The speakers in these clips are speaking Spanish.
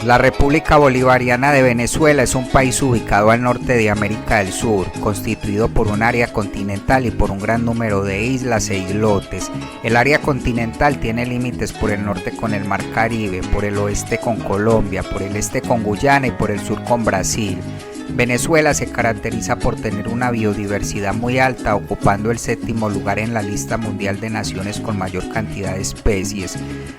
La República Bolivariana de Venezuela es un país ubicado al norte de América del Sur, constituido por un área continental y por un gran número de islas e islotes. El área continental tiene límites por el norte con el Mar Caribe, por el oeste con Colombia, por el este con Guyana y por el sur con Brasil. Venezuela se caracteriza por tener una biodiversidad muy alta, ocupando el 7º lugar en la lista mundial de naciones con mayor cantidad de especies.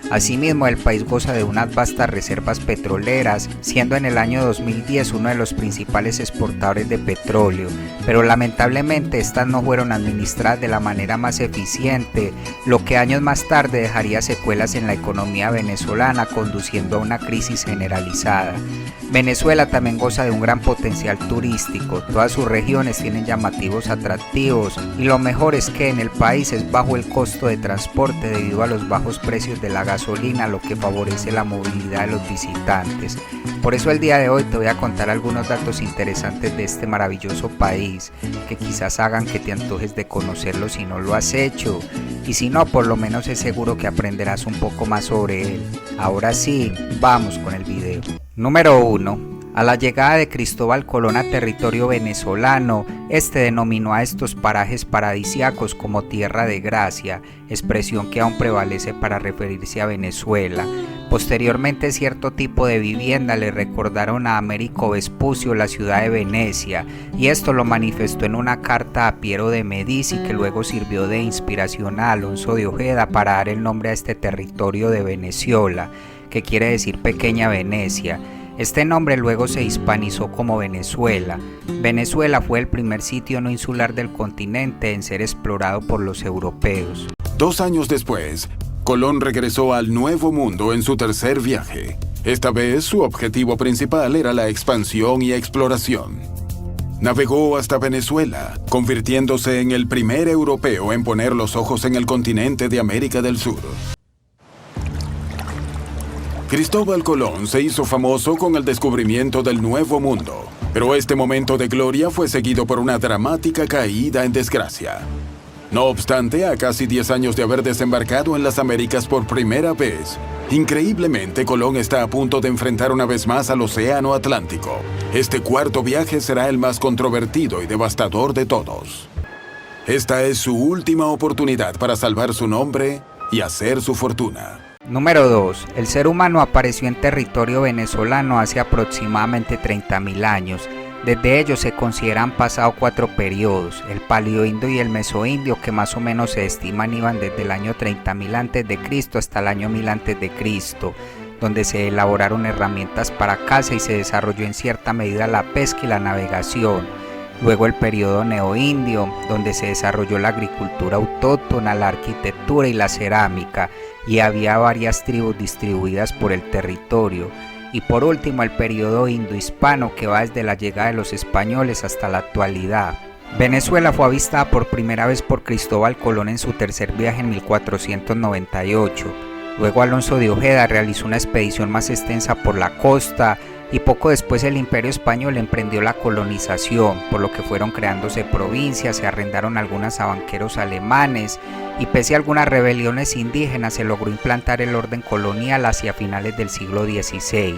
Asimismo, el país goza de unas vastas reservas petroleras, siendo en el año 2010 uno de los principales exportadores de petróleo, pero lamentablemente estas no fueron administradas de la manera más eficiente, lo que años más tarde dejaría secuelas en la economía venezolana, conduciendo a una crisis generalizada. Venezuela también goza de un gran potencial turístico, todas sus regiones tienen llamativos atractivos y lo mejor es que en el país es bajo el costo de transporte debido a los bajos precios de la gasolina, lo que favorece la movilidad de los visitantes. Por eso el día de hoy te voy a contar algunos datos interesantes de este maravilloso país que quizás hagan que te antojes de conocerlo si no lo has hecho, y si no, por lo menos es seguro que aprenderás un poco más sobre él. Ahora sí, vamos con el video. Número 1. A la llegada de Cristóbal Colón a territorio venezolano, este denominó a estos parajes paradisíacos como Tierra de Gracia, expresión que aún prevalece para referirse a Venezuela. Posteriormente, cierto tipo de vivienda le recordaron a Américo Vespucio la ciudad de Venecia, y esto lo manifestó en una carta a Piero de Medici que luego sirvió de inspiración a Alonso de Ojeda para dar el nombre a este territorio de Venezuela, que quiere decir pequeña Venecia. Este nombre luego se hispanizó como Venezuela. Venezuela fue el primer sitio no insular del continente en ser explorado por los europeos. 2 años después, Colón regresó al Nuevo Mundo en su tercer viaje. Esta vez su objetivo principal era la expansión y exploración. Navegó hasta Venezuela, convirtiéndose en el primer europeo en poner los ojos en el continente de América del Sur. Cristóbal Colón se hizo famoso con el descubrimiento del Nuevo Mundo, pero este momento de gloria fue seguido por una dramática caída en desgracia. No obstante, a casi 10 años de haber desembarcado en las Américas por primera vez, increíblemente Colón está a punto de enfrentar una vez más al Océano Atlántico. Este cuarto viaje será el más controvertido y devastador de todos. Esta es su última oportunidad para salvar su nombre y hacer su fortuna. Número 2. El ser humano apareció en territorio venezolano hace aproximadamente 30.000 años. Desde ellos se consideran pasado 4 periodos, el paleoindio y el mesoindio, que más o menos se estiman iban desde el año 30.000 a.C. hasta el año 1000 a.C., donde se elaboraron herramientas para caza y se desarrolló en cierta medida la pesca y la navegación. Luego el periodo neoindio, donde se desarrolló la agricultura autóctona, la arquitectura y la cerámica, y había varias tribus distribuidas por el territorio. Y por último el periodo indohispano, que va desde la llegada de los españoles hasta la actualidad. Venezuela fue avistada por primera vez por Cristóbal Colón en su tercer viaje en 1498. Luego Alonso de Ojeda realizó una expedición más extensa por la costa, y poco después el Imperio Español emprendió la colonización, por lo que fueron creándose provincias, se arrendaron algunas a banqueros alemanes, y pese a algunas rebeliones indígenas se logró implantar el orden colonial hacia finales del siglo XVI,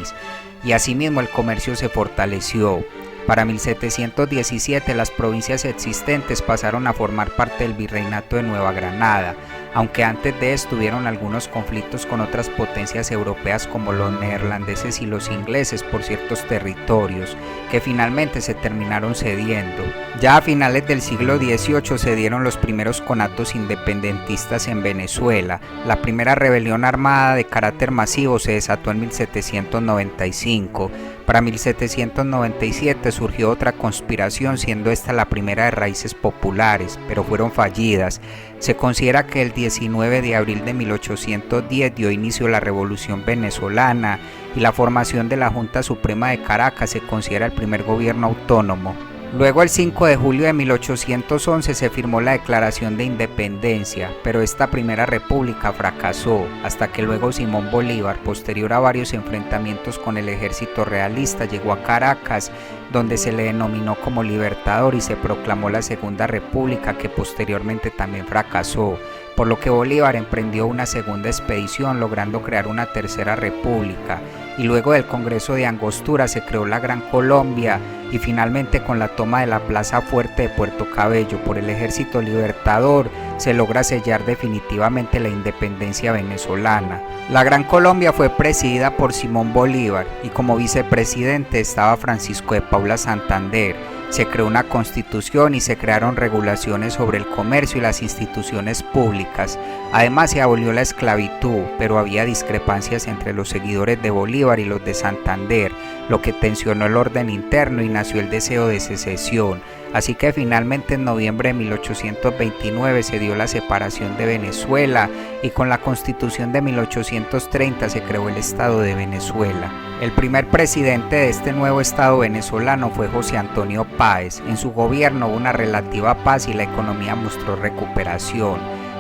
y asimismo el comercio se fortaleció. Para 1717 las provincias existentes pasaron a formar parte del Virreinato de Nueva Granada, aunque antes de esto tuvieron algunos conflictos con otras potencias europeas como los neerlandeses y los ingleses por ciertos territorios, que finalmente se terminaron cediendo. Ya a finales del siglo XVIII se dieron los primeros conatos independentistas en Venezuela. La primera rebelión armada de carácter masivo se desató en 1795. Para 1797 surgió otra conspiración, siendo esta la primera de raíces populares, pero fueron fallidas. Se considera que el 19 de abril de 1810 dio inicio a la Revolución Venezolana, y la formación de la Junta Suprema de Caracas se considera el primer gobierno autónomo. Luego, el 5 de julio de 1811 se firmó la Declaración de Independencia, pero esta primera república fracasó, hasta que luego Simón Bolívar, posterior a varios enfrentamientos con el ejército realista, llegó a Caracas, donde se le denominó como Libertador y se proclamó la Segunda República, que posteriormente también fracasó. por lo que Bolívar emprendió una segunda expedición logrando crear una tercera república, y luego del Congreso de Angostura se creó la Gran Colombia, y finalmente con la toma de la Plaza Fuerte de Puerto Cabello por el Ejército Libertador se logra sellar definitivamente la independencia venezolana. La Gran Colombia fue presidida por Simón Bolívar y como vicepresidente estaba Francisco de Paula Santander. Se creó una constitución y se crearon regulaciones sobre el comercio y las instituciones públicas. Además se abolió la esclavitud, pero había discrepancias entre los seguidores de Bolívar y los de Santander, lo que tensionó el orden interno y nació el deseo de secesión. Así que finalmente en noviembre de 1829 se dio la separación de Venezuela y con la Constitución de 1830 se creó el Estado de Venezuela. El primer presidente de este nuevo Estado venezolano fue José Antonio Páez. En su gobierno hubo una relativa paz y la economía mostró recuperación.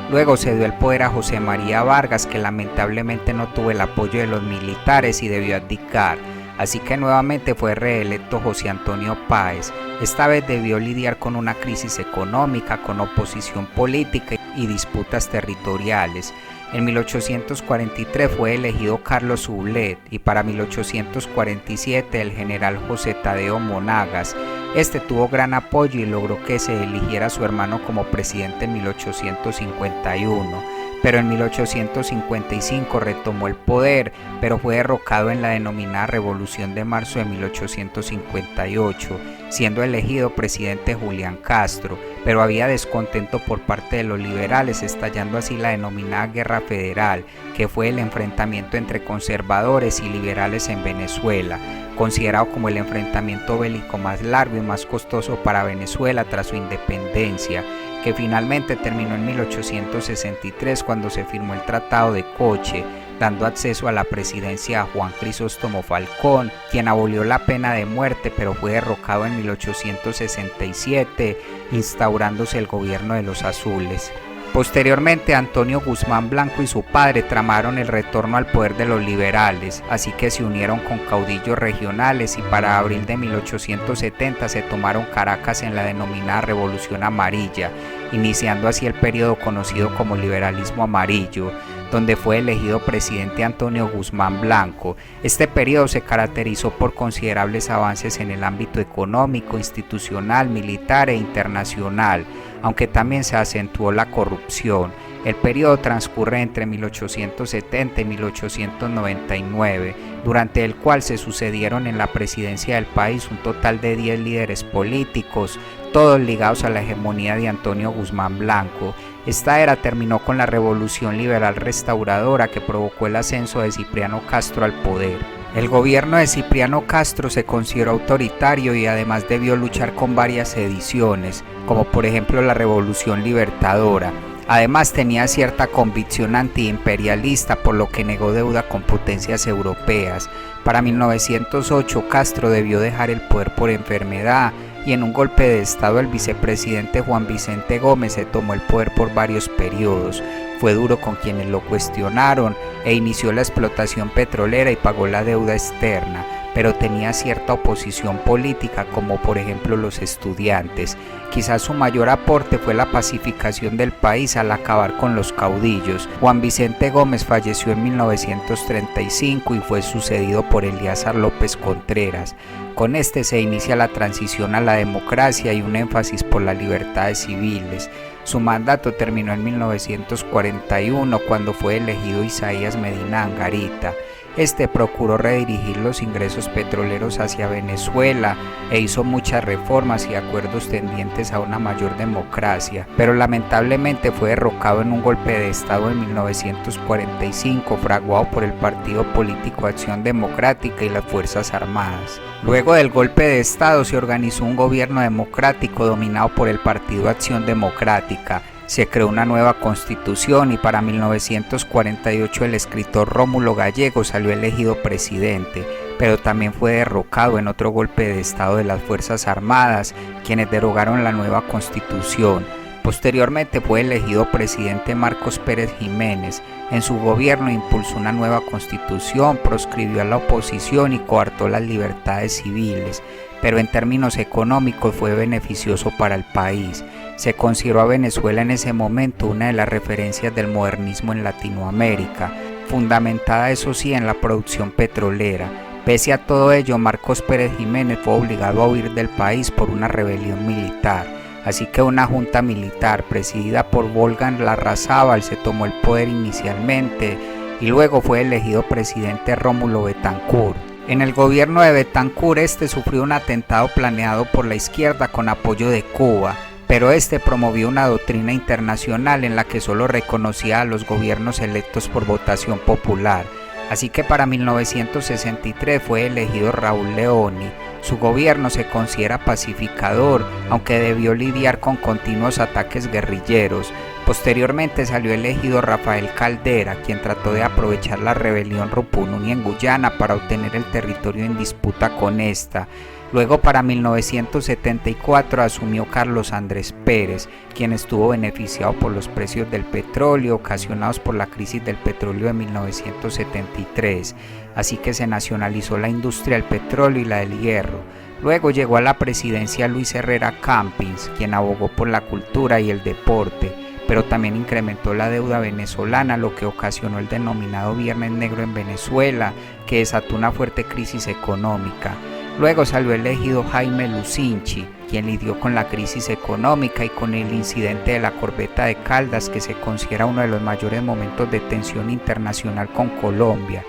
Luego se dio el poder a José María Vargas, que lamentablemente no tuvo el apoyo de los militares y debió abdicar. Así que nuevamente fue reelecto José Antonio Páez. Esta vez debió lidiar con una crisis económica, con oposición política y disputas territoriales. En 1843 fue elegido Carlos Sublet y para 1847 el general José Tadeo Monagas. Este tuvo gran apoyo y logró que se eligiera a su hermano como presidente en 1851. Pero en 1855 retomó el poder, pero fue derrocado en la denominada Revolución de Marzo de 1858, siendo elegido presidente Julián Castro, pero había descontento por parte de los liberales, estallando así la denominada Guerra Federal, que fue el enfrentamiento entre conservadores y liberales en Venezuela, considerado como el enfrentamiento bélico más largo y más costoso para Venezuela tras su independencia, que finalmente terminó en 1863 cuando se firmó el Tratado de Coche, dando acceso a la presidencia a Juan Crisóstomo Falcón, quien abolió la pena de muerte pero fue derrocado en 1867, instaurándose el gobierno de los azules. Posteriormente, Antonio Guzmán Blanco y su padre tramaron el retorno al poder de los liberales, así que se unieron con caudillos regionales y para abril de 1870 se tomaron Caracas en la denominada Revolución Amarilla, iniciando así el periodo conocido como liberalismo amarillo, donde fue elegido presidente Antonio Guzmán Blanco. Este periodo se caracterizó por considerables avances en el ámbito económico, institucional, militar e internacional, aunque también se acentuó la corrupción. El periodo transcurre entre 1870 y 1899, durante el cual se sucedieron en la presidencia del país un total de 10 líderes políticos, todos ligados a la hegemonía de Antonio Guzmán Blanco. Esta era terminó con la Revolución Liberal Restauradora que provocó el ascenso de Cipriano Castro al poder. El gobierno de Cipriano Castro se consideró autoritario y además debió luchar con varias sediciones, como por ejemplo la Revolución Libertadora. Además tenía cierta convicción antiimperialista, por lo que negó deuda con potencias europeas. Para 1908 Castro debió dejar el poder por enfermedad y en un golpe de estado el vicepresidente Juan Vicente Gómez se tomó el poder por varios periodos. Fue duro con quienes lo cuestionaron e inició la explotación petrolera y pagó la deuda externa, pero tenía cierta oposición política como por ejemplo los estudiantes. Quizás su mayor aporte fue la pacificación del país al acabar con los caudillos. Juan Vicente Gómez falleció en 1935 y fue sucedido por Elíasar López Contreras. Con este se inicia la transición a la democracia y un énfasis por las libertades civiles. Su mandato terminó en 1941 cuando fue elegido Isaías Medina Angarita. Este procuró redirigir los ingresos petroleros hacia Venezuela e hizo muchas reformas y acuerdos tendientes a una mayor democracia, pero lamentablemente fue derrocado en un golpe de estado en 1945 fraguado por el Partido Político Acción Democrática y las Fuerzas Armadas. Luego del golpe de estado se organizó un gobierno democrático dominado por el Partido Acción Democrática. Se creó una nueva constitución y para 1948 el escritor Rómulo Gallego salió elegido presidente, pero también fue derrocado en otro golpe de estado de las Fuerzas Armadas, quienes derogaron la nueva constitución. Posteriormente fue elegido presidente Marcos Pérez Jiménez. En su gobierno impulsó una nueva constitución, proscribió a la oposición y coartó las libertades civiles. pero en términos económicos fue beneficioso para el país. Se consideró a Venezuela en ese momento una de las referencias del modernismo en Latinoamérica, fundamentada eso sí en la producción petrolera. Pese a todo ello, Marcos Pérez Jiménez fue obligado a huir del país por una rebelión militar, así que una junta militar presidida por Wolfgang Larrazábal se tomó el poder inicialmente y luego fue elegido presidente Rómulo Betancourt. En el gobierno de Betancourt sufrió un atentado planeado por la izquierda con apoyo de Cuba, pero promovió una doctrina internacional en la que solo reconocía a los gobiernos electos por votación popular. Así que para 1963 fue elegido Raúl Leoni. Su gobierno se considera pacificador, aunque debió lidiar con continuos ataques guerrilleros. Posteriormente salió elegido Rafael Caldera, quien trató de aprovechar la rebelión Rupununi en Guyana para obtener el territorio en disputa con esta. Luego, para 1974, asumió Carlos Andrés Pérez, quien estuvo beneficiado por los precios del petróleo ocasionados por la crisis del petróleo de 1973, así que se nacionalizó la industria del petróleo y la del hierro. Luego llegó a la presidencia Luis Herrera Campins, quien abogó por la cultura y el deporte, pero también incrementó la deuda venezolana, lo que ocasionó el denominado Viernes Negro en Venezuela, que desató una fuerte crisis económica. Luego salió elegido Jaime Lucinchi, quien lidió con la crisis económica y con el incidente de la corbeta de Caldas, que se considera uno de los mayores momentos de tensión internacional con Colombia.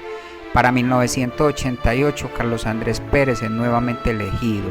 Para 1988, Carlos Andrés Pérez es nuevamente elegido.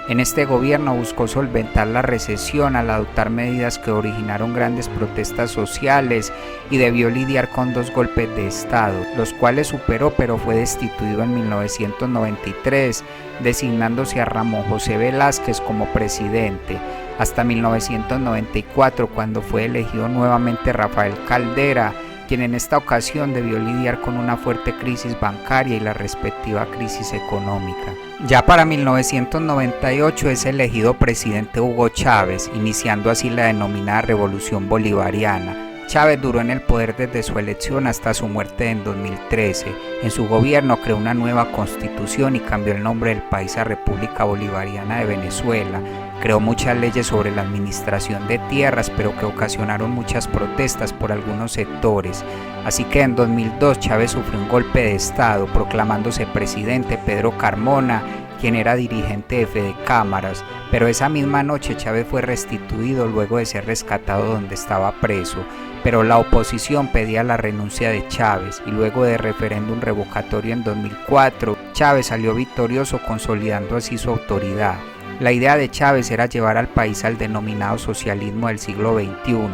En este gobierno buscó solventar la recesión al adoptar medidas que originaron grandes protestas sociales y debió lidiar con 2 golpes de Estado, los cuales superó, pero fue destituido en 1993, designándose a Ramón José Velázquez como presidente, hasta 1994, cuando fue elegido nuevamente Rafael Caldera, quien en esta ocasión debió lidiar con una fuerte crisis bancaria y la respectiva crisis económica. Ya para 1998 es elegido presidente Hugo Chávez, iniciando así la denominada Revolución Bolivariana. Chávez duró en el poder desde su elección hasta su muerte en 2013. En su gobierno creó una nueva constitución y cambió el nombre del país a República Bolivariana de Venezuela. Creó muchas leyes sobre la administración de tierras, pero que ocasionaron muchas protestas por algunos sectores. Así que en 2002 Chávez sufrió un golpe de Estado, proclamándose presidente Pedro Carmona, quien era dirigente de Fede Cámaras, pero esa misma noche Chávez fue restituido luego de ser rescatado donde estaba preso. Pero la oposición pedía la renuncia de Chávez y luego de referéndum revocatorio en 2004, Chávez salió victorioso, consolidando así su autoridad. La idea de Chávez era llevar al país al denominado socialismo del siglo XXI,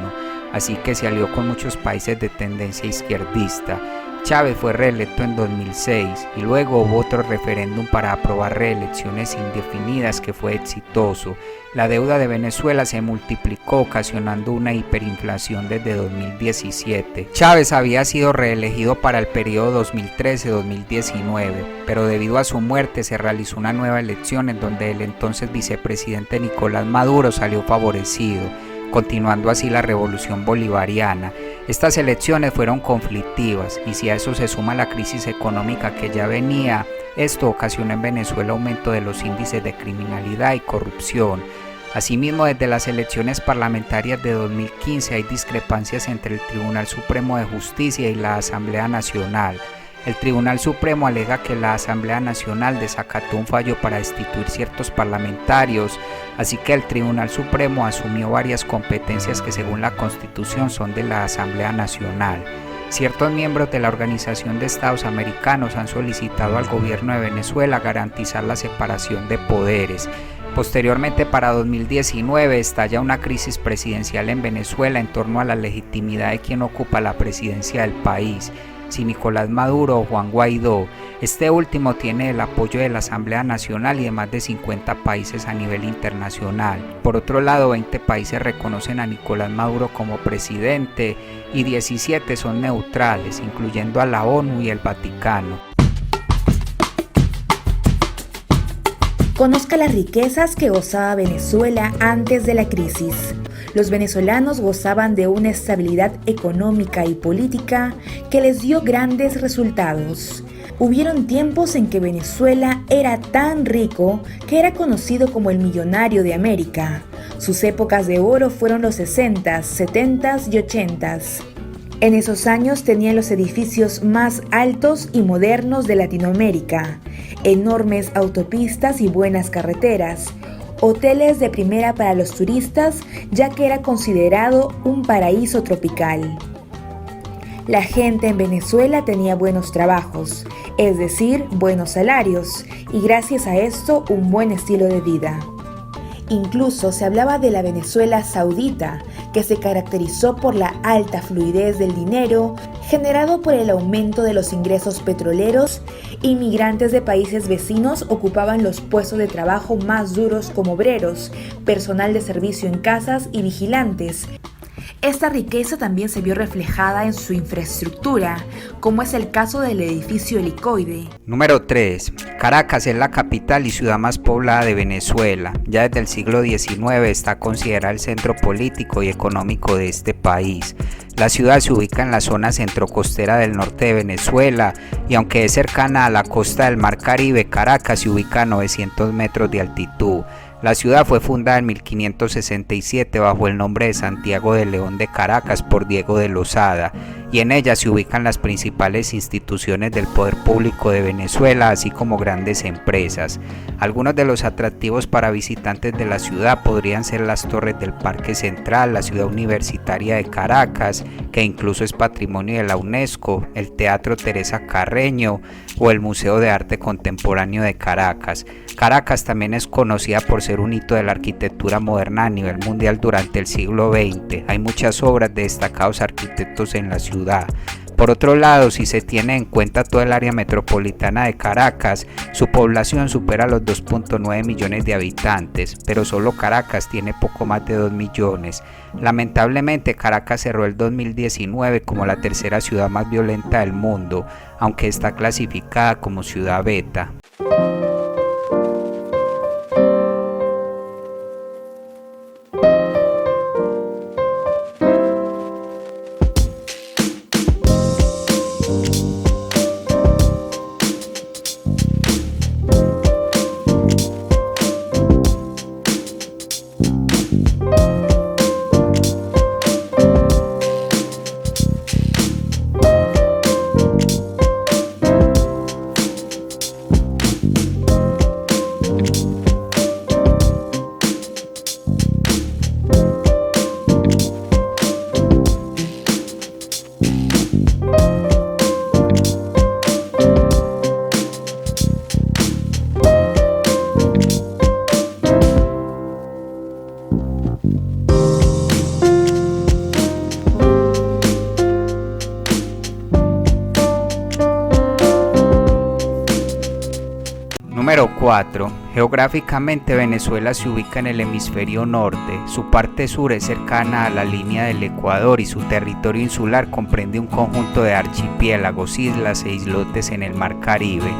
así que se alió con muchos países de tendencia izquierdista. Chávez fue reelecto en 2006 y luego hubo otro referéndum para aprobar reelecciones indefinidas que fue exitoso. La deuda de Venezuela se multiplicó, ocasionando una hiperinflación desde 2017. Chávez había sido reelegido para el periodo 2013-2019, pero debido a su muerte se realizó una nueva elección en donde el entonces vicepresidente Nicolás Maduro salió favorecido, continuando así la revolución bolivariana. Estas elecciones fueron conflictivas y si a eso se suma la crisis económica que ya venía, esto ocasionó en Venezuela aumento de los índices de criminalidad y corrupción. Asimismo, desde las elecciones parlamentarias de 2015 hay discrepancias entre el Tribunal Supremo de Justicia y la Asamblea Nacional. El Tribunal Supremo alega que la Asamblea Nacional desacató un fallo para destituir ciertos parlamentarios, así que el Tribunal Supremo asumió varias competencias que según la Constitución son de la Asamblea Nacional. Ciertos miembros de la Organización de Estados Americanos han solicitado al gobierno de Venezuela garantizar la separación de poderes. Posteriormente, para 2019, estalla una crisis presidencial en Venezuela en torno a la legitimidad de quien ocupa la presidencia del país, si Nicolás Maduro o Juan Guaidó. Este último tiene el apoyo de la Asamblea Nacional y de más de 50 países a nivel internacional. Por otro lado, 20 países reconocen a Nicolás Maduro como presidente y 17 son neutrales, incluyendo a la ONU y el Vaticano. Conozca las riquezas que gozaba Venezuela antes de la crisis. Los venezolanos gozaban de una estabilidad económica y política que les dio grandes resultados. Hubieron tiempos en que Venezuela era tan rico que era conocido como el millonario de América. Sus épocas de oro fueron los 60s, 70s y 80s. En esos años tenían los edificios más altos y modernos de Latinoamérica, enormes autopistas y buenas carreteras, hoteles de primera para los turistas, ya que era considerado un paraíso tropical. La gente en Venezuela tenía buenos trabajos, es decir, buenos salarios, y gracias a esto un buen estilo de vida. Incluso se hablaba de la Venezuela saudita, que se caracterizó por la alta fluidez del dinero generado por el aumento de los ingresos petroleros. Inmigrantes de países vecinos ocupaban los puestos de trabajo más duros como obreros, personal de servicio en casas y vigilantes. Esta riqueza también se vio reflejada en su infraestructura, como es el caso del edificio helicoide. Número 3. Caracas es la capital y ciudad más poblada de Venezuela. Ya desde el siglo XIX está considerada el centro político y económico de este país. La ciudad se ubica en la zona centrocostera del norte de Venezuela y aunque es cercana a la costa del Mar Caribe, Caracas se ubica a 900 metros de altitud. La ciudad fue fundada en 1567 bajo el nombre de Santiago de León de Caracas por Diego de Lozada, y en ella se ubican las principales instituciones del poder público de Venezuela, así como grandes empresas. Algunos de los atractivos para visitantes de la ciudad podrían ser las torres del Parque Central, la ciudad universitaria de Caracas, que incluso es patrimonio de la UNESCO, el Teatro Teresa Carreño o el Museo de Arte Contemporáneo de Caracas. Caracas también es conocida por ser un hito de la arquitectura moderna a nivel mundial durante el siglo XX. Hay muchas obras de destacados arquitectos en la ciudad. Por otro lado, si se tiene en cuenta toda el área metropolitana de Caracas, su población supera los 2.9 millones de habitantes, pero solo Caracas tiene poco más de 2 millones. Lamentablemente, Caracas cerró el 2019 como la tercera ciudad más violenta del mundo, aunque está clasificada como ciudad beta. Número 4. Geográficamente Venezuela se ubica en el hemisferio norte, su parte sur es cercana a la línea del Ecuador y su territorio insular comprende un conjunto de archipiélagos, islas e islotes en el Mar Caribe.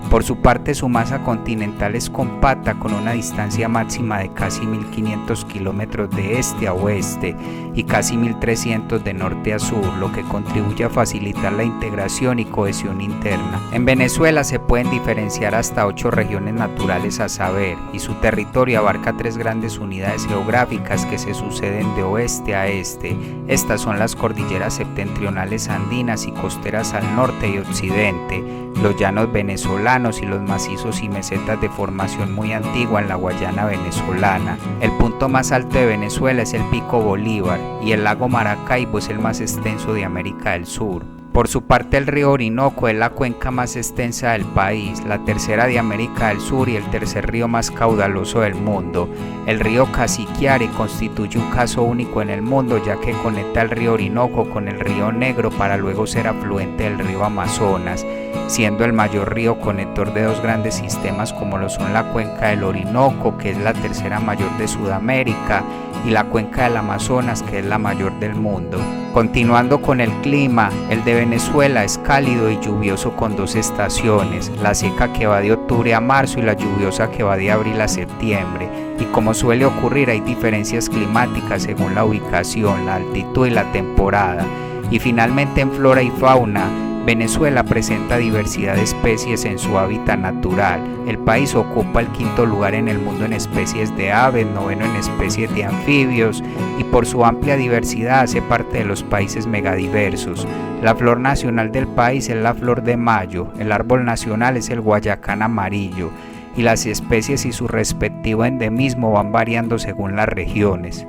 Por su parte, su masa continental es compacta con una distancia máxima de casi 1.500 kilómetros de este a oeste y casi 1.300 de norte a sur, lo que contribuye a facilitar la integración y cohesión interna. En Venezuela se pueden diferenciar hasta 8 regiones naturales a saber, y su territorio abarca 3 grandes unidades geográficas que se suceden de oeste a este. Estas son las cordilleras septentrionales andinas y costeras al norte y occidente, los llanos venezolanos y los macizos y mesetas de formación muy antigua en la Guayana venezolana. El punto más alto de Venezuela es el Pico Bolívar y el lago Maracaibo es el más extenso de América del Sur. Por su parte, el río Orinoco es la cuenca más extensa del país, la tercera de América del Sur y el tercer río más caudaloso del mundo. El río Casiquiare constituye un caso único en el mundo, ya que conecta el río Orinoco con el río Negro para luego ser afluente del río Amazonas, siendo el mayor río conector de 2 grandes sistemas como lo son la cuenca del Orinoco, que es la tercera mayor de Sudamérica, y la cuenca del Amazonas, que es la mayor del mundo. Continuando con el clima, el de Venezuela es cálido y lluvioso con 2 estaciones, la seca que va de octubre a marzo y la lluviosa que va de abril a septiembre, y como suele ocurrir hay diferencias climáticas según la ubicación, la altitud y la temporada. Y finalmente en flora y fauna, Venezuela presenta diversidad de especies en su hábitat natural. El país ocupa el 5º lugar en el mundo en especies de aves, 9º en especies de anfibios y por su amplia diversidad hace parte de los países megadiversos. La flor nacional del país es la flor de mayo, el árbol nacional es el guayacán amarillo y las especies y su respectivo endemismo van variando según las regiones.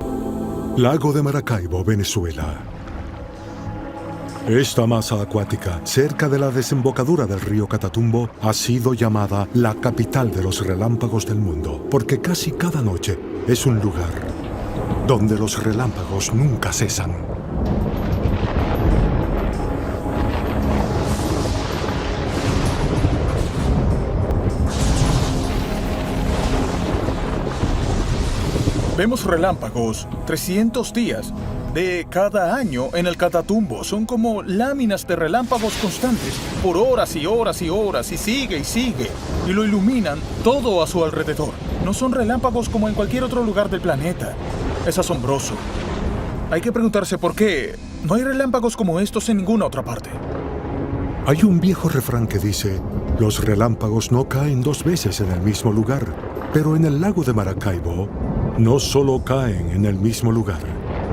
Lago de Maracaibo, Venezuela. Esta masa acuática, cerca de la desembocadura del río Catatumbo, ha sido llamada la capital de los relámpagos del mundo, porque casi cada noche es un lugar donde los relámpagos nunca cesan. Vemos relámpagos 300 días de cada año en el Catatumbo. Son como láminas de relámpagos constantes por horas y horas y horas y sigue y lo iluminan todo a su alrededor. No son relámpagos como en cualquier otro lugar del planeta. Es asombroso. Hay que preguntarse por qué no hay relámpagos como estos en ninguna otra parte. Hay un viejo refrán que dice: los relámpagos no caen 2 veces en el mismo lugar, pero en el lago de Maracaibo no solo caen en el mismo lugar,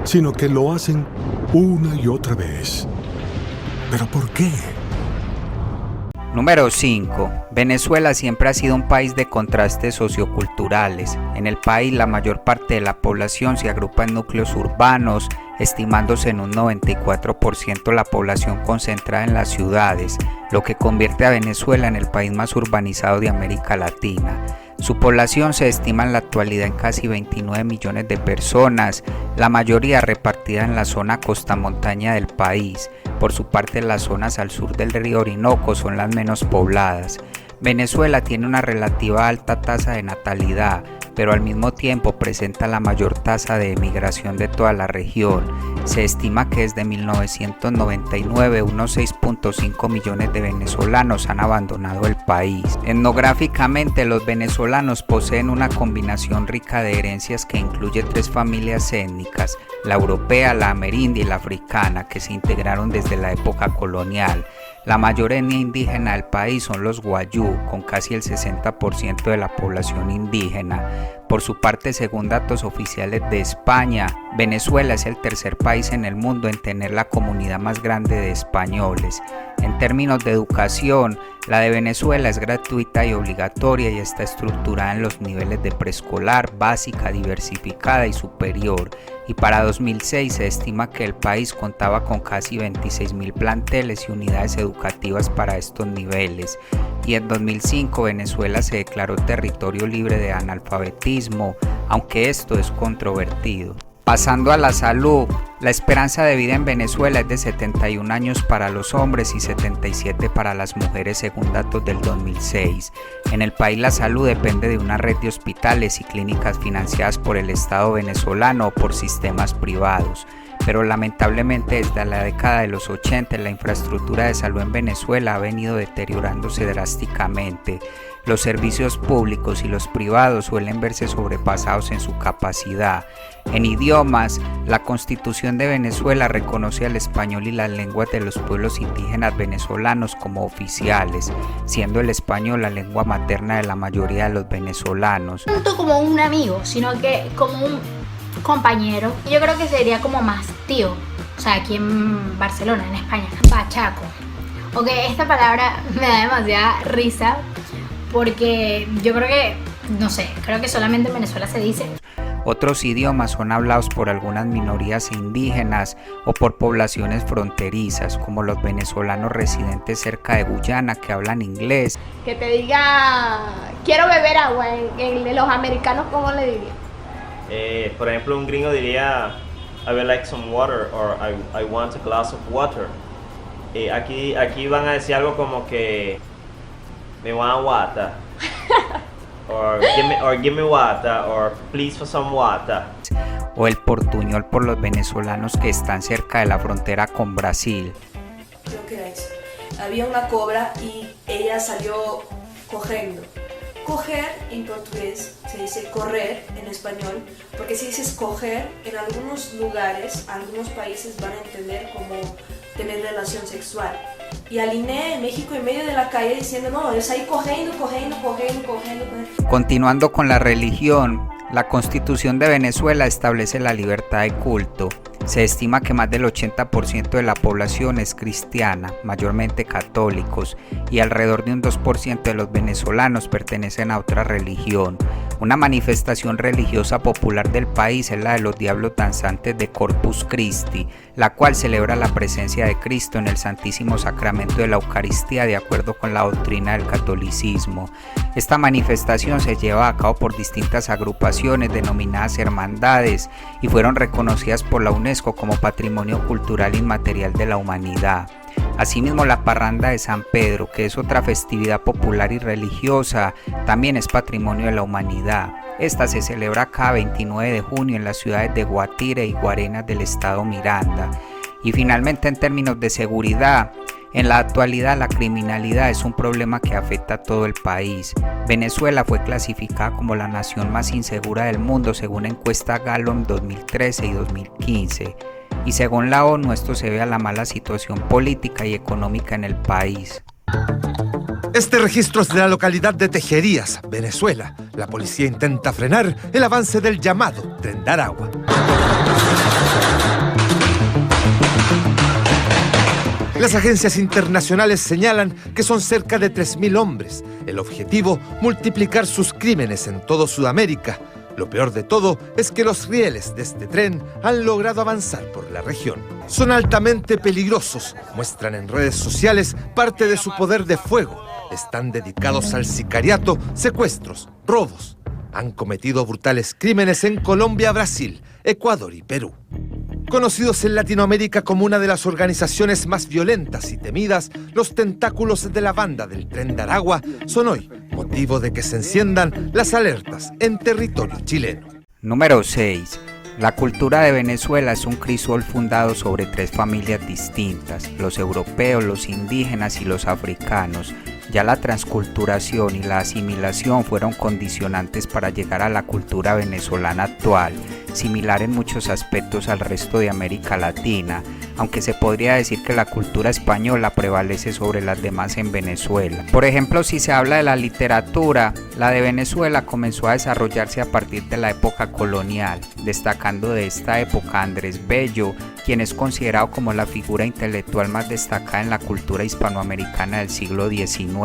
sino que lo hacen una y otra vez. ¿Pero por qué? Número 5. Venezuela siempre ha sido un país de contrastes socioculturales. En el país la mayor parte de la población se agrupa en núcleos urbanos, estimándose en un 94% la población concentrada en las ciudades, lo que convierte a Venezuela en el país más urbanizado de América Latina. Su población se estima en la actualidad en casi 29 millones de personas, la mayoría repartida en la zona costa-montaña del país. Por su parte, las zonas al sur del río Orinoco son las menos pobladas. Venezuela tiene una relativa alta tasa de natalidad, pero al mismo tiempo presenta la mayor tasa de emigración de toda la región. Se estima que desde 1999 unos 6.5 millones de venezolanos han abandonado el país. Etnográficamente, los venezolanos poseen una combinación rica de herencias que incluye 3 familias étnicas, la europea, la amerindia y la africana, que se integraron desde la época colonial. La mayor etnia indígena del país son los guayú, con casi el 60% de la población indígena. Por su parte, según datos oficiales de España, Venezuela es el tercer país en el mundo en tener la comunidad más grande de españoles. En términos de educación, la de Venezuela es gratuita y obligatoria y está estructurada en los niveles de preescolar, básica, diversificada y superior. Y para 2006 se estima que el país contaba con casi 26.000 planteles y unidades educativas para estos niveles. Y en 2005 Venezuela se declaró territorio libre de analfabetismo, aunque esto es controvertido. Pasando a la salud, la esperanza de vida en Venezuela es de 71 años para los hombres y 77 para las mujeres según datos del 2006. En el país la salud depende de una red de hospitales y clínicas financiadas por el Estado venezolano o por sistemas privados. Pero lamentablemente desde la década de los 80 la infraestructura de salud en Venezuela ha venido deteriorándose drásticamente. Los servicios públicos y los privados suelen verse sobrepasados en su capacidad. En idiomas, la Constitución de Venezuela reconoce al español y las lenguas de los pueblos indígenas venezolanos como oficiales, siendo el español la lengua materna de la mayoría de los venezolanos. No tanto como un amigo, sino que como un compañero. Yo creo que sería como más tío, o sea, aquí en Barcelona, en España, bachaco. Ok, esta palabra me da demasiada risa porque yo creo que, no sé, creo que solamente en Venezuela se dice. Otros idiomas son hablados por algunas minorías indígenas o por poblaciones fronterizas, como los venezolanos residentes cerca de Guyana que hablan inglés. Que te diga, quiero beber agua, en de los americanos, ¿cómo le diría? Por ejemplo, un gringo diría, I would like some water, or I want a glass of water. Aquí van a decir algo como que, me want water. Or give me water, or please for some water. O el portuñol por los venezolanos que están cerca de la frontera con Brasil. Creo que era eso. Había una cobra y ella salió corriendo. Coger en portugués se dice correr en español, porque si dices coger, en algunos lugares, algunos países van a entender como tener relación sexual. y aliné en México en medio de la calle diciendo, no, ellos ahí corriendo. Continuando con la religión, la Constitución de Venezuela establece la libertad de culto. Se estima que más del 80% de la población es cristiana, mayormente católicos, y alrededor de un 2% de los venezolanos pertenecen a otra religión. Una manifestación religiosa popular del país es la de los Diablos Danzantes de Corpus Christi, la cual celebra la presencia de Cristo en el Santísimo Sacramento de la Eucaristía de acuerdo con la doctrina del catolicismo. Esta manifestación se lleva a cabo por distintas agrupaciones denominadas hermandades y fueron reconocidas por la UNESCO como Patrimonio Cultural Inmaterial de la Humanidad. Asimismo, la Parranda de San Pedro, que es otra festividad popular y religiosa, también es Patrimonio de la Humanidad. Esta se celebra cada 29 de junio en las ciudades de Guatire y Guarenas del estado Miranda. Y finalmente, en términos de seguridad, en la actualidad la criminalidad es un problema que afecta a todo el país. Venezuela fue clasificada como la nación más insegura del mundo según encuesta Gallup 2013 y 2015. Y según la ONU, esto se debe a la mala situación política y económica en el país. Este registro es de la localidad de Tejerías, Venezuela. La policía intenta frenar el avance del llamado Tren de Aragua. Las agencias internacionales señalan que son cerca de 3.000 hombres. El objetivo, multiplicar sus crímenes en toda Sudamérica. Lo peor de todo es que los rieles de este tren han logrado avanzar por la región. Son altamente peligrosos, muestran en redes sociales parte de su poder de fuego. Están dedicados al sicariato, secuestros, robos. Han cometido brutales crímenes en Colombia, Brasil, Ecuador y Perú. Conocidos en Latinoamérica como una de las organizaciones más violentas y temidas, los tentáculos de la banda del Tren de Aragua son hoy motivo de que se enciendan las alertas en territorio chileno. Número 6. La cultura de Venezuela es un crisol fundado sobre 3 familias distintas, los europeos, los indígenas y los africanos. Ya la transculturación y la asimilación fueron condicionantes para llegar a la cultura venezolana actual, similar en muchos aspectos al resto de América Latina, aunque se podría decir que la cultura española prevalece sobre las demás en Venezuela. Por ejemplo, si se habla de la literatura, la de Venezuela comenzó a desarrollarse a partir de la época colonial, destacando de esta época a Andrés Bello, quien es considerado como la figura intelectual más destacada en la cultura hispanoamericana del siglo XIX.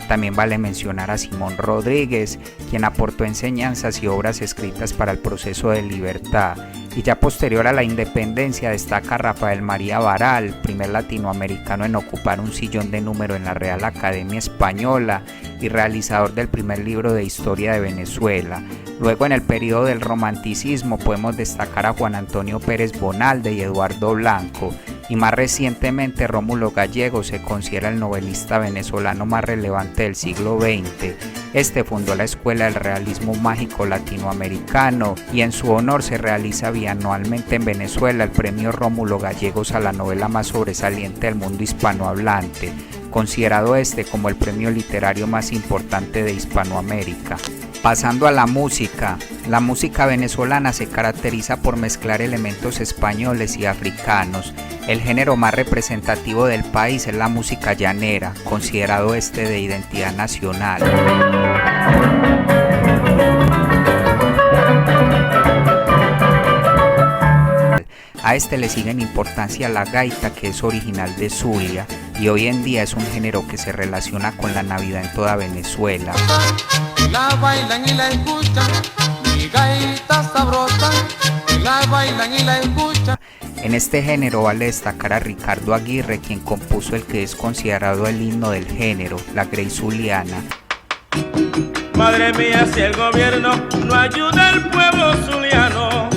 También vale mencionar a Simón Rodríguez, quien aportó enseñanzas y obras escritas para el proceso de libertad. Y ya posterior a la independencia destaca Rafael María Baral, primer latinoamericano en ocupar un sillón de número en la Real Academia Española y realizador del primer libro de historia de Venezuela. Luego, en el periodo del romanticismo, podemos destacar a Juan Antonio Pérez Bonalde y Eduardo Blanco. Y más recientemente, Rómulo Gallego se considera el novelista venezolano más relevante del siglo XX. Este fundó la Escuela del Realismo Mágico Latinoamericano y en su honor se realiza bianualmente en Venezuela el premio Rómulo Gallegos a la novela más sobresaliente del mundo hispanohablante, considerado este como el premio literario más importante de Hispanoamérica. Pasando a la música venezolana se caracteriza por mezclar elementos españoles y africanos. El género más representativo del país es la música llanera, considerado este de identidad nacional. A este le sigue en importancia la gaita, que es original de Zulia, y hoy en día es un género que se relaciona con la Navidad en toda Venezuela. La bailan y la escuchan, mi gaita sabrosa, la bailan y la escuchan. En este género vale destacar a Ricardo Aguirre, quien compuso el que es considerado el himno del género, la Grey Zuliana. Madre mía, si el gobierno no ayuda al pueblo zuliano,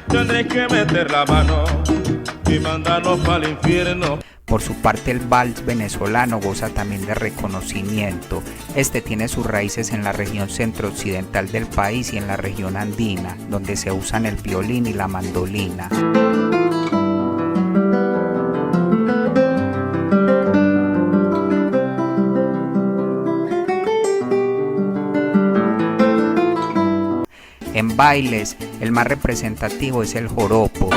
tendré que meter la mano y mandarlos para el infierno. Por su parte, el vals venezolano goza también de reconocimiento. Este tiene sus raíces en la región centro-occidental del país y en la región andina, donde se usan el violín y la mandolina. En bailes, el más representativo es el joropo.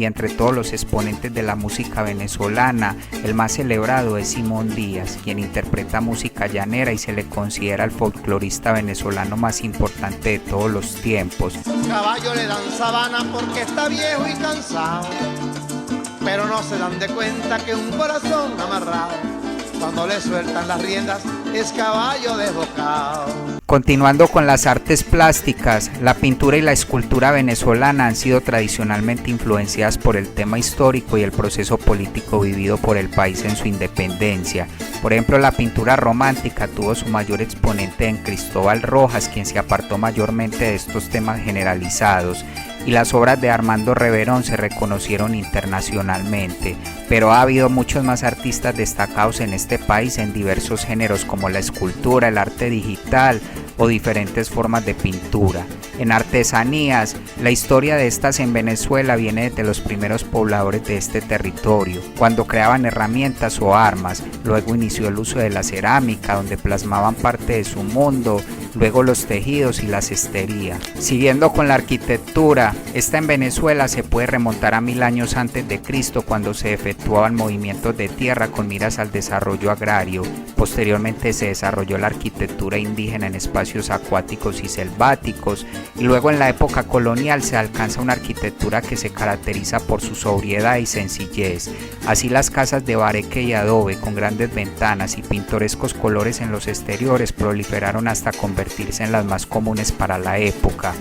y entre todos los exponentes de la música venezolana, el más celebrado es Simón Díaz, quien interpreta música llanera y se le considera el folclorista venezolano más importante de todos los tiempos. Caballo le dan sabana porque está viejo y cansado, pero no se dan de cuenta que un corazón amarrado, cuando le sueltan las riendas, es caballo desbocado. Continuando con las artes plásticas, la pintura y la escultura venezolana han sido tradicionalmente influenciadas por el tema histórico y el proceso político vivido por el país en su independencia. Por ejemplo, la pintura romántica tuvo su mayor exponente en Cristóbal Rojas, quien se apartó mayormente de estos temas generalizados, y las obras de Armando Reverón se reconocieron internacionalmente, pero ha habido muchos más artistas destacados en este país en diversos géneros como la escultura, el arte digital o diferentes formas de pintura. En artesanías, la historia de estas en Venezuela viene desde los primeros pobladores de este territorio, cuando creaban herramientas o armas. Luego inició el uso de la cerámica, donde plasmaban parte de su mundo, luego los tejidos y la cestería. Siguiendo con la arquitectura, esta en Venezuela se puede remontar a 1000 años antes de Cristo, cuando se efectuaban movimientos de tierra con miras al desarrollo agrario. Posteriormente se desarrolló la arquitectura indígena en espacios acuáticos y selváticos, y luego en la época colonial se alcanza una arquitectura que se caracteriza por su sobriedad y sencillez. Así las casas de bareque y adobe con grandes ventanas y pintorescos colores en los exteriores proliferaron hasta convertirse en las más comunes para la época.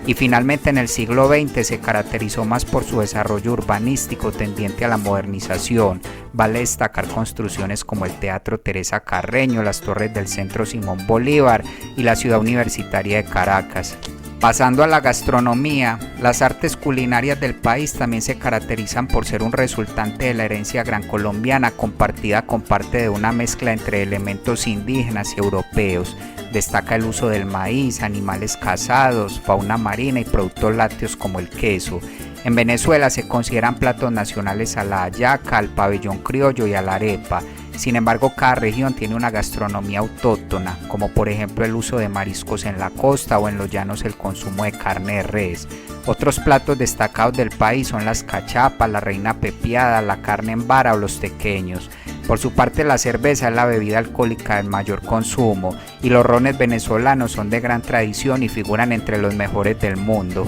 Y finalmente en el siglo XX se caracterizó más por su desarrollo urbanístico tendiente a la modernización. Vale destacar construcciones como el Teatro Teresa Carreño, las torres del Centro Simón Bolívar y la ciudad universitaria de Caracas. Pasando a la gastronomía, las artes culinarias del país también se caracterizan por ser un resultante de la herencia gran colombiana compartida con parte de una mezcla entre elementos indígenas y europeos. Destaca el uso del maíz, animales cazados, fauna marina y productos lácteos como el queso. En Venezuela se consideran platos nacionales a la hallaca, al pabellón criollo y a la arepa. Sin embargo, cada región tiene una gastronomía autóctona, como por ejemplo el uso de mariscos en la costa o en los llanos el consumo de carne de res. Otros platos destacados del país son las cachapas, la reina pepiada, la carne en vara o los tequeños. Por su parte, la cerveza es la bebida alcohólica del mayor consumo y los rones venezolanos son de gran tradición y figuran entre los mejores del mundo.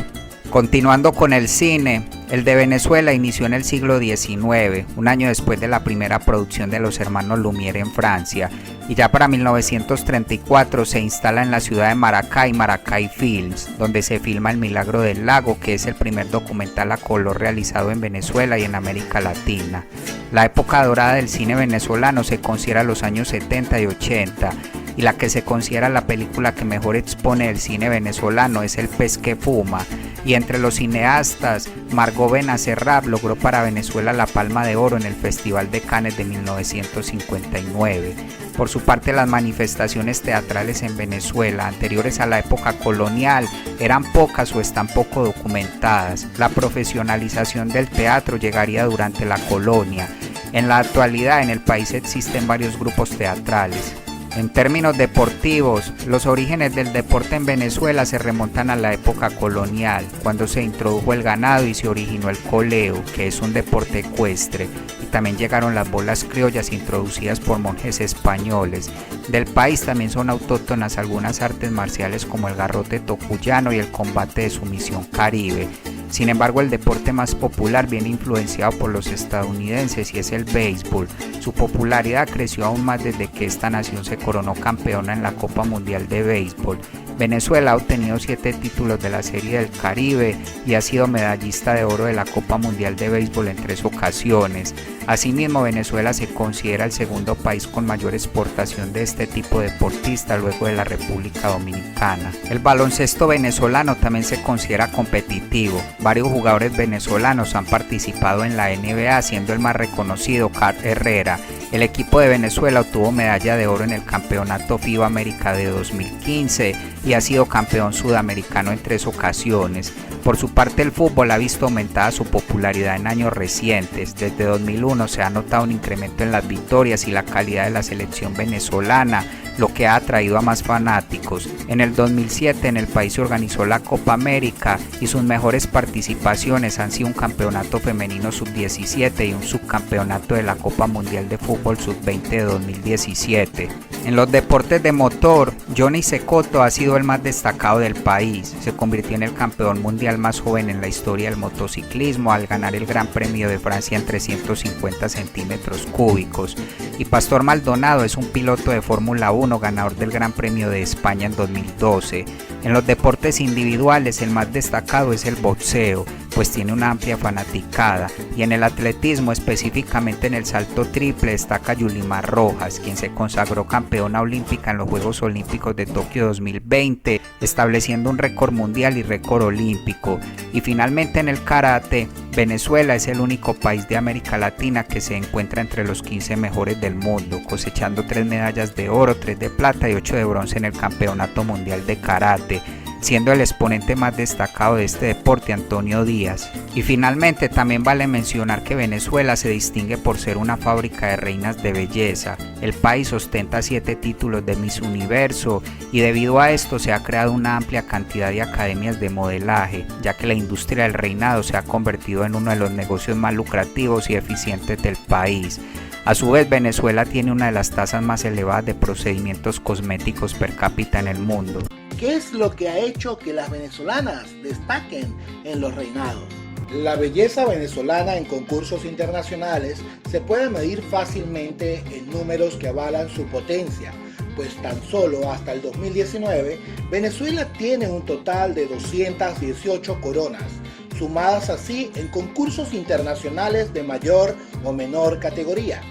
Continuando con el cine, el de Venezuela inició en el siglo XIX, un año después de la primera producción de los hermanos Lumière en Francia, y ya para 1934 se instala en la ciudad de Maracay, Maracay Films, donde se filma El Milagro del Lago, que es el primer documental a color realizado en Venezuela y en América Latina. La época dorada del cine venezolano se considera los años 70 y 80, y la que se considera la película que mejor expone el cine venezolano es El pez que fuma, y entre los cineastas, Margot Benacerraf logró para Venezuela la Palma de Oro en el Festival de Cannes de 1959. Por su parte, las manifestaciones teatrales en Venezuela anteriores a la época colonial eran pocas o están poco documentadas. La profesionalización del teatro llegaría durante la colonia. En la actualidad, en el país existen varios grupos teatrales. En términos deportivos, los orígenes del deporte en Venezuela se remontan a la época colonial, cuando se introdujo el ganado y se originó el coleo, que es un deporte ecuestre, y también llegaron las bolas criollas introducidas por monjes españoles. Del país también son autóctonas algunas artes marciales como el garrote tocuyano y el combate de sumisión caribe. Sin embargo, el deporte más popular viene influenciado por los estadounidenses y es el béisbol. Su popularidad creció aún más desde que esta nación se coronó campeona en la Copa Mundial de Béisbol. Venezuela ha obtenido 7 títulos de la Serie del Caribe y ha sido medallista de oro de la Copa Mundial de Béisbol en 3 ocasiones. Asimismo, Venezuela se considera el segundo país con mayor exportación de este tipo de deportista luego de la República Dominicana. El baloncesto venezolano también se considera competitivo. Varios jugadores venezolanos han participado en la NBA, siendo el más reconocido Car Herrera. El equipo de Venezuela obtuvo medalla de oro en el Campeonato FIBA América de 2015 y ha sido campeón sudamericano en 3 ocasiones. Por su parte, el fútbol ha visto aumentada su popularidad en años recientes. Desde 2001 se ha notado un incremento en las victorias y la calidad de la selección venezolana, lo que ha atraído a más fanáticos. En el 2007 en el país se organizó la Copa América y sus mejores participaciones han sido un campeonato femenino sub-17 y un subcampeonato de la Copa Mundial de Fútbol sub-20 de 2017. En los deportes de motor, Johnny Cecotto ha sido el más destacado del país. Se convirtió en el campeón mundial más joven en la historia del motociclismo al ganar el Gran Premio de Francia en 350 centímetros cúbicos. Y Pastor Maldonado es un piloto de Fórmula 1, ganador del Gran Premio de España en 2012. En los deportes individuales, el más destacado es el boxeo, pues tiene una amplia fanaticada, y en el atletismo, específicamente en el salto triple, destaca Yulimar Rojas, quien se consagró campeona olímpica en los Juegos Olímpicos de Tokio 2020, estableciendo un récord mundial y récord olímpico. Y finalmente en el karate, Venezuela es el único país de América Latina que se encuentra entre los 15 mejores del mundo, cosechando 3 medallas de oro, 3 de plata y 8 de bronce en el Campeonato Mundial de Karate, siendo el exponente más destacado de este deporte Antonio Díaz. Y finalmente también vale mencionar que Venezuela se distingue por ser una fábrica de reinas de belleza. El país ostenta 7 títulos de Miss Universo y debido a esto se ha creado una amplia cantidad de academias de modelaje, ya que la industria del reinado se ha convertido en uno de los negocios más lucrativos y eficientes del país. A su vez, Venezuela tiene una de las tasas más elevadas de procedimientos cosméticos per cápita en el mundo. ¿Qué es lo que ha hecho que las venezolanas destaquen en los reinados? La belleza venezolana en concursos internacionales se puede medir fácilmente en números que avalan su potencia, pues tan solo hasta el 2019 Venezuela tiene un total de 218 coronas, sumadas así en concursos internacionales de mayor o menor categoría.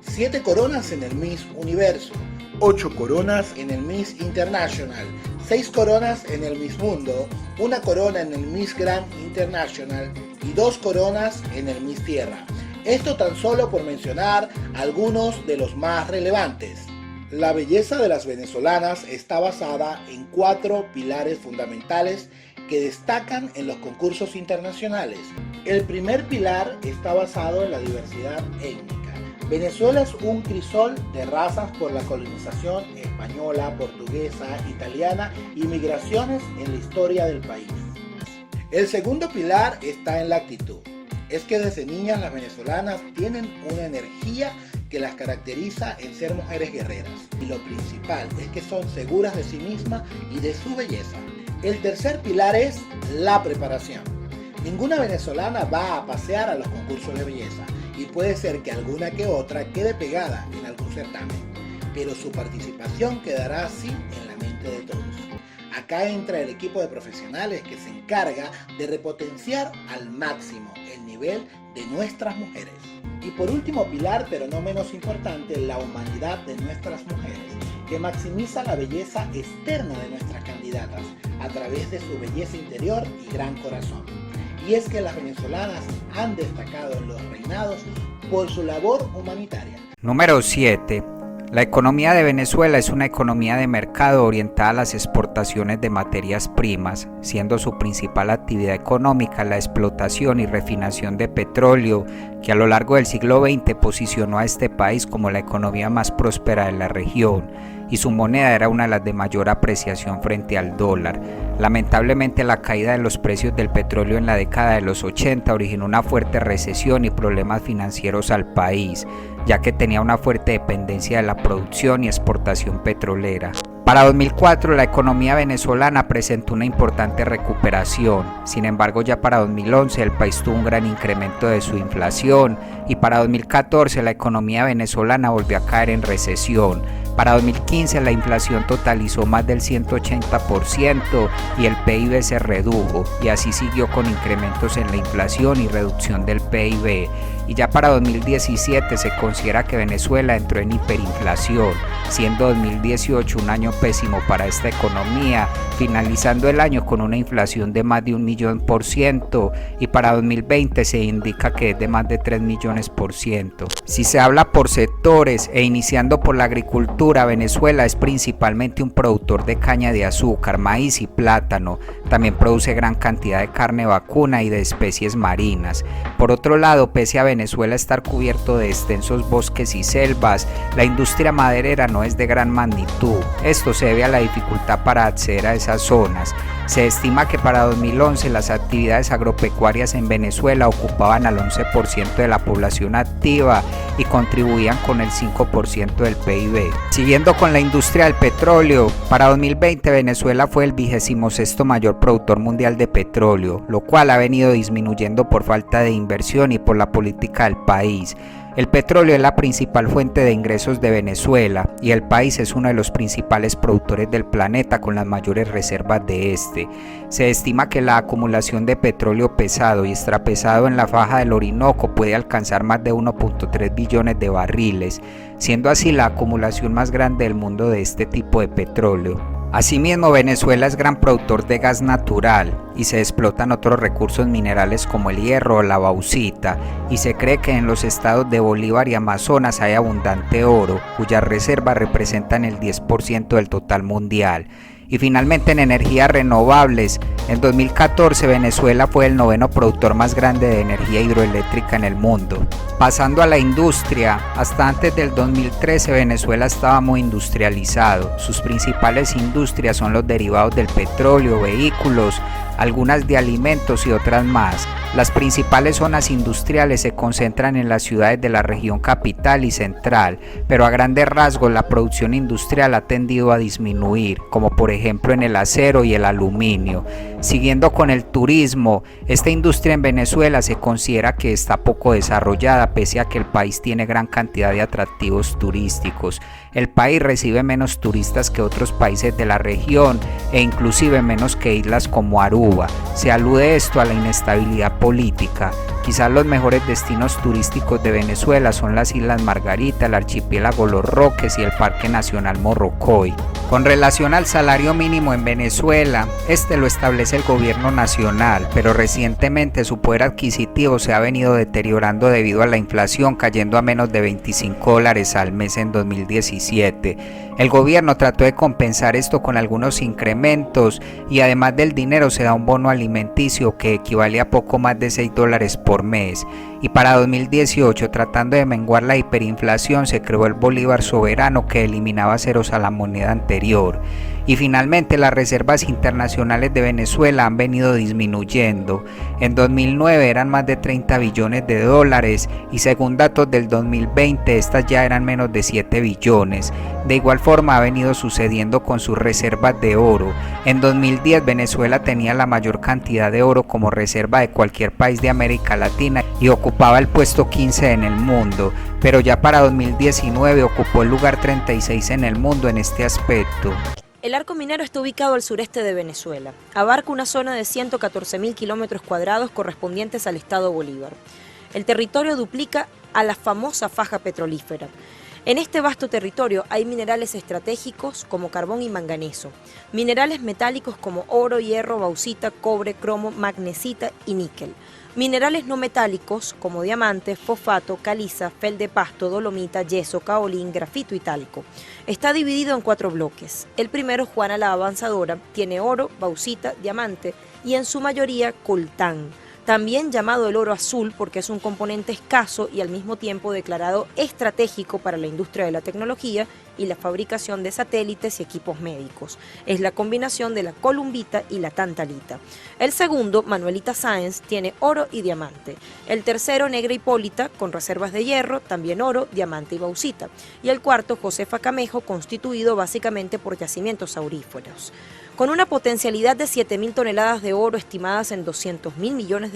7 coronas en el Miss Universo, 8 coronas en el Miss International, 6 coronas en el Miss Mundo, 1 corona en el Miss Grand International y 2 coronas en el Miss Tierra. Esto tan solo por mencionar algunos de los más relevantes. La belleza de las venezolanas está basada en 4 pilares fundamentales que destacan en los concursos internacionales. El primer pilar está basado en la diversidad étnica. Venezuela es un crisol de razas por la colonización española, portuguesa, italiana y migraciones en la historia del país. El segundo pilar está en la actitud. Es que desde niñas las venezolanas tienen una energía que las caracteriza en ser mujeres guerreras. Y lo principal es que son seguras de sí mismas y de su belleza. El tercer pilar es la preparación. Ninguna venezolana va a pasear a los concursos de belleza y puede ser que alguna que otra quede pegada en algún certamen, pero su participación quedará así en la mente de todos. Acá entra el equipo de profesionales que se encarga de repotenciar al máximo el nivel de nuestras mujeres. Y por último pilar, pero no menos importante, la humanidad de nuestras mujeres, que maximiza la belleza externa de nuestras candidatas a través de su belleza interior y gran corazón. Y es que las venezolanas han destacado en los reinados por su labor humanitaria. Número 7. La economía de Venezuela es una economía de mercado orientada a las exportaciones de materias primas, siendo su principal actividad económica la explotación y refinación de petróleo, que a lo largo del siglo XX posicionó a este país como la economía más próspera de la región, y su moneda era una de las de mayor apreciación frente al dólar. Lamentablemente, la caída de los precios del petróleo en la década de los 80 originó una fuerte recesión y problemas financieros al país, ya que tenía una fuerte dependencia de la producción y exportación petrolera. Para 2004 la economía venezolana presentó una importante recuperación, sin embargo ya para 2011 el país tuvo un gran incremento de su inflación y para 2014 la economía venezolana volvió a caer en recesión. Para 2015 la inflación totalizó más del 180% y el PIB se redujo y así siguió con incrementos en la inflación y reducción del PIB. y ya para 2017 se considera que Venezuela entró en hiperinflación, siendo 2018 un año pésimo para esta economía, finalizando el año con una inflación de más de 1.000.000% y para 2020 se indica que es de más de 3.000.000%. Si se habla por sectores e iniciando por la agricultura, Venezuela es principalmente un productor de caña de azúcar, maíz y plátano. También produce gran cantidad de carne vacuna y de especies marinas. Por otro lado, pese a Venezuela estar cubierto de extensos bosques y selvas, la industria maderera no es de gran magnitud. Esto se debe a la dificultad para acceder a esas zonas. Se estima que para 2011 las actividades agropecuarias en Venezuela ocupaban al 11% de la población activa y contribuían con el 5% del PIB. Siguiendo con la industria del petróleo, para 2020 Venezuela fue el 26º mayor productor mundial de petróleo, lo cual ha venido disminuyendo por falta de inversión y por la política del país. El petróleo es la principal fuente de ingresos de Venezuela y el país es uno de los principales productores del planeta con las mayores reservas de este. Se estima que la acumulación de petróleo pesado y extrapesado en la faja del Orinoco puede alcanzar más de 1.3 billones de barriles, siendo así la acumulación más grande del mundo de este tipo de petróleo. Asimismo, Venezuela es gran productor de gas natural y se explotan otros recursos minerales como el hierro o la bauxita, y se cree que en los estados de Bolívar y Amazonas hay abundante oro, cuyas reservas representan el 10% del total mundial. Y finalmente en energías renovables, en 2014 Venezuela fue el 9º productor más grande de energía hidroeléctrica en el mundo. Pasando a la industria, hasta antes del 2013 Venezuela estaba muy industrializado. Sus principales industrias son los derivados del petróleo, vehículos, algunas de alimentos y otras más. Las principales zonas industriales se concentran en las ciudades de la región capital y central, pero a grandes rasgos la producción industrial ha tendido a disminuir, como por ejemplo en el acero y el aluminio. Siguiendo con el turismo, esta industria en Venezuela se considera que está poco desarrollada pese a que el país tiene gran cantidad de atractivos turísticos. El país recibe menos turistas que otros países de la región e inclusive menos que islas como Aruba. Se alude esto a la inestabilidad política. Quizás los mejores destinos turísticos de Venezuela son las Islas Margarita, el archipiélago Los Roques y el Parque Nacional Morrocoy. Con relación al salario mínimo en Venezuela, este lo establece el gobierno nacional, pero recientemente su poder adquisitivo se ha venido deteriorando debido a la inflación, cayendo a menos de $25 al mes en 2017. El gobierno trató de compensar esto con algunos incrementos y además del dinero se da un bono alimenticio que equivale a poco más de $6 por mes. Y para 2018, tratando de menguar la hiperinflación, se creó el Bolívar soberano que eliminaba ceros a la moneda anterior. Y finalmente las reservas internacionales de Venezuela han venido disminuyendo. En 2009 eran más de 30 billones de dólares y según datos del 2020 estas ya eran menos de 7 billones. De igual forma ha venido sucediendo con sus reservas de oro. En 2010 Venezuela tenía la mayor cantidad de oro como reserva de cualquier país de América Latina y ocupaba el puesto 15 en el mundo, pero ya para 2019 ocupó el lugar 36 en el mundo en este aspecto. El arco minero está ubicado al sureste de Venezuela. Abarca una zona de 114.000 kilómetros cuadrados correspondientes al estado Bolívar. El territorio duplica a la famosa faja petrolífera. En este vasto territorio hay minerales estratégicos como carbón y manganeso, minerales metálicos como oro, hierro, bauxita, cobre, cromo, magnesita y níquel, minerales no metálicos como diamante, fosfato, caliza, feldepasto, dolomita, yeso, caolín, grafito y talco. Está dividido en 4 bloques. El primero, Juana la Avanzadora, tiene oro, bauxita, diamante y en su mayoría coltán. También llamado el oro azul porque es un componente escaso y al mismo tiempo declarado estratégico para la industria de la tecnología y la fabricación de satélites y equipos médicos. Es la combinación de la columbita y la tantalita. El segundo, Manuelita Sáenz, tiene oro y diamante. El tercero, Negra Hipólita, con reservas de hierro, también oro, diamante y bauxita. Y el cuarto, Josefa Camejo, constituido básicamente por yacimientos auríferos. Con una potencialidad de 7.000 toneladas de oro estimadas en $200.000 millones,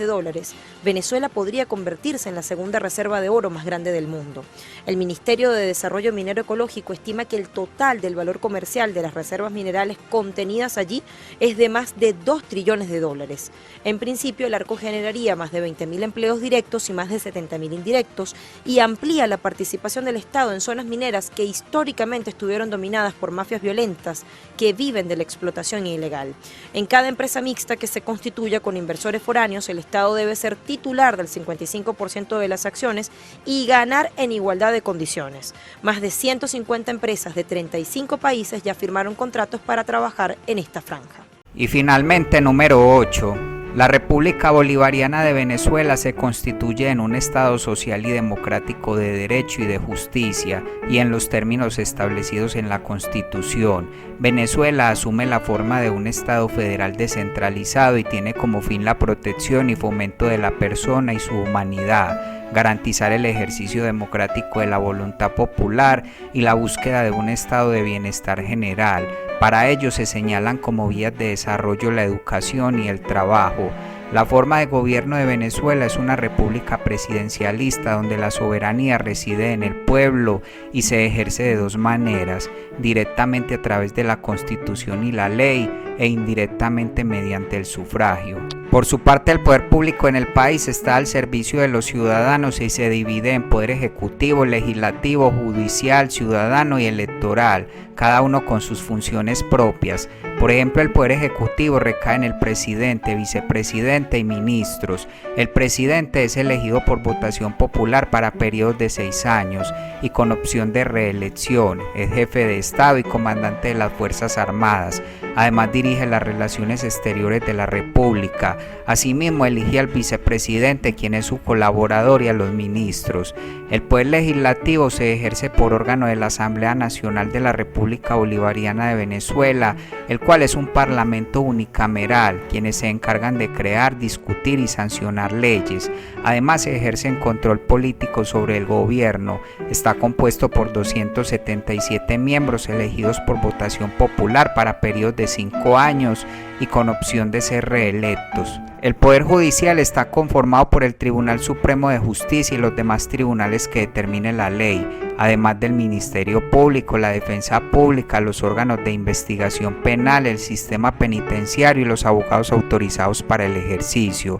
Venezuela podría convertirse en la segunda reserva de oro más grande del mundo. El Ministerio de Desarrollo Minero Ecológico estima estima que el total del valor comercial de las reservas minerales contenidas allí es de más de 2 trillones de dólares. En principio, el arco generaría más de 20.000 empleos directos y más de 70.000 indirectos y amplía la participación del Estado en zonas mineras que históricamente estuvieron dominadas por mafias violentas que viven de la explotación ilegal. En cada empresa mixta que se constituya con inversores foráneos, el Estado debe ser titular del 55% de las acciones y ganar en igualdad de condiciones. Más de 150 empresas de 35 países ya firmaron contratos para trabajar en esta franja. Y finalmente, número 8. La República Bolivariana de Venezuela se constituye en un Estado social y democrático de derecho y de justicia y en los términos establecidos en la Constitución. Venezuela asume la forma de un Estado federal descentralizado y tiene como fin la protección y fomento de la persona y su humanidad, garantizar el ejercicio democrático de la voluntad popular y la búsqueda de un estado de bienestar general. Para ello se señalan como vías de desarrollo la educación y el trabajo. La forma de gobierno de Venezuela es una república presidencialista donde la soberanía reside en el pueblo y se ejerce de dos maneras, directamente a través de la Constitución y la ley e indirectamente mediante el sufragio. Por su parte, el poder público en el país está al servicio de los ciudadanos y se divide en poder ejecutivo, legislativo, judicial, ciudadano y electoral, cada uno con sus funciones propias. Por ejemplo, el poder ejecutivo recae en el presidente, vicepresidente y ministros. El presidente es elegido por votación popular para periodos de 6 años y con opción de reelección. Es jefe de Estado y comandante de las Fuerzas Armadas. Además, dirige las relaciones exteriores de la República. Asimismo, elige al vicepresidente, quien es su colaborador, y a los ministros. El poder legislativo se ejerce por órgano de la Asamblea Nacional de la República Bolivariana de Venezuela, el cual es un parlamento unicameral, quienes se encargan de crear, discutir y sancionar leyes. Además, se ejerce control político sobre el gobierno. Está compuesto por 277 miembros elegidos por votación popular para periodos de 5 años y con opción de ser reelectos. El Poder Judicial está conformado por el Tribunal Supremo de Justicia y los demás tribunales que determinen la ley, además del Ministerio Público, la Defensa Pública, los órganos de investigación penal, el sistema penitenciario y los abogados autorizados para el ejercicio.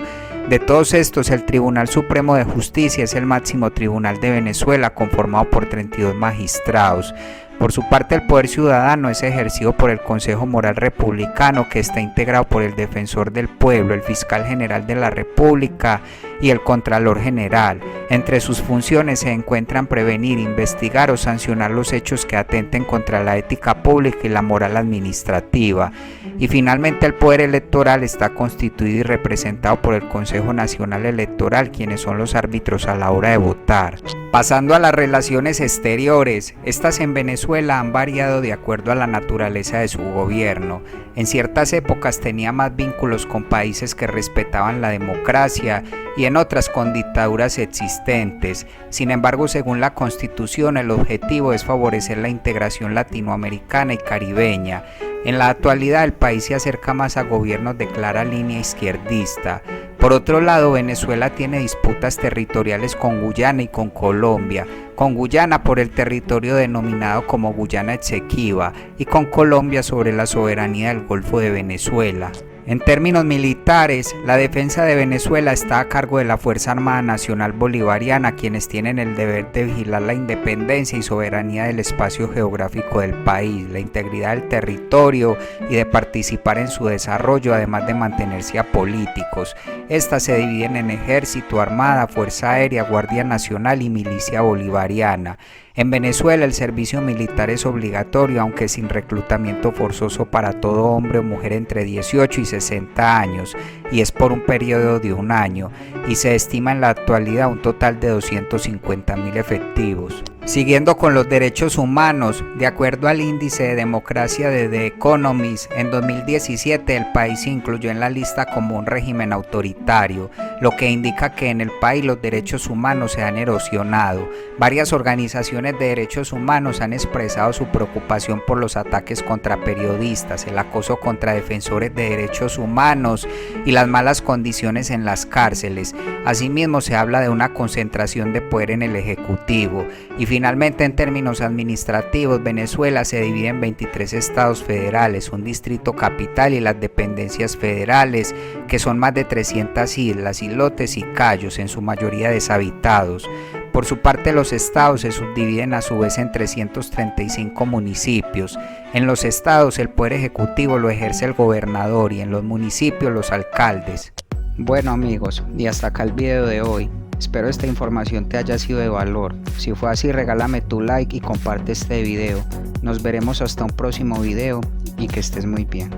De todos estos, el Tribunal Supremo de Justicia es el máximo tribunal de Venezuela, conformado por 32 magistrados. Por su parte, el poder ciudadano es ejercido por el Consejo Moral Republicano, que está integrado por el Defensor del Pueblo, el Fiscal General de la República y el Contralor General. Entre sus funciones se encuentran prevenir, investigar o sancionar los hechos que atenten contra la ética pública y la moral administrativa. Y finalmente, el poder electoral está constituido y representado por el Consejo Nacional Electoral, quienes son los árbitros a la hora de votar. Pasando a las relaciones exteriores, estas en Venezuela han variado de acuerdo a la naturaleza de su gobierno. En ciertas épocas tenía más vínculos con países que respetaban la democracia y en otras con dictaduras existentes. Sin embargo, según la Constitución, el objetivo es favorecer la integración latinoamericana y caribeña. En la actualidad, el país se acerca más a gobiernos de clara línea izquierdista. Por otro lado, Venezuela tiene disputas territoriales con Guyana y con Colombia. Con Guyana por el territorio denominado como Guyana Esequiba y con Colombia sobre la soberanía del Golfo de Venezuela. En términos militares, la defensa de Venezuela está a cargo de la Fuerza Armada Nacional Bolivariana, quienes tienen el deber de vigilar la independencia y soberanía del espacio geográfico del país, la integridad del territorio y de participar en su desarrollo, además de mantenerse apolíticos. Estas se dividen en Ejército, Armada, Fuerza Aérea, Guardia Nacional y Milicia Bolivariana. En Venezuela el servicio militar es obligatorio, aunque sin reclutamiento forzoso para todo hombre o mujer entre 18 y 60 años, y es por un periodo de 1 año, y se estima en la actualidad un total de 250.000 efectivos. Siguiendo con los derechos humanos, de acuerdo al índice de democracia de The Economist, en 2017 el país se incluyó en la lista como un régimen autoritario, lo que indica que en el país los derechos humanos se han erosionado. Varias organizaciones de derechos humanos han expresado su preocupación por los ataques contra periodistas, el acoso contra defensores de derechos humanos y las malas condiciones en las cárceles. Asimismo, se habla de una concentración de poder en el Ejecutivo. Y Finalmente, en términos administrativos, Venezuela se divide en 23 estados federales, un distrito capital y las dependencias federales, que son más de 300 islas, islotes y cayos, en su mayoría deshabitados. Por su parte, los estados se subdividen a su vez en 335 municipios. En los estados, el poder ejecutivo lo ejerce el gobernador y en los municipios los alcaldes. Bueno amigos, y hasta acá el video de hoy. Espero esta información te haya sido de valor. Si fue así, regálame tu like y comparte este video. Nos veremos hasta un próximo video y que estés muy bien.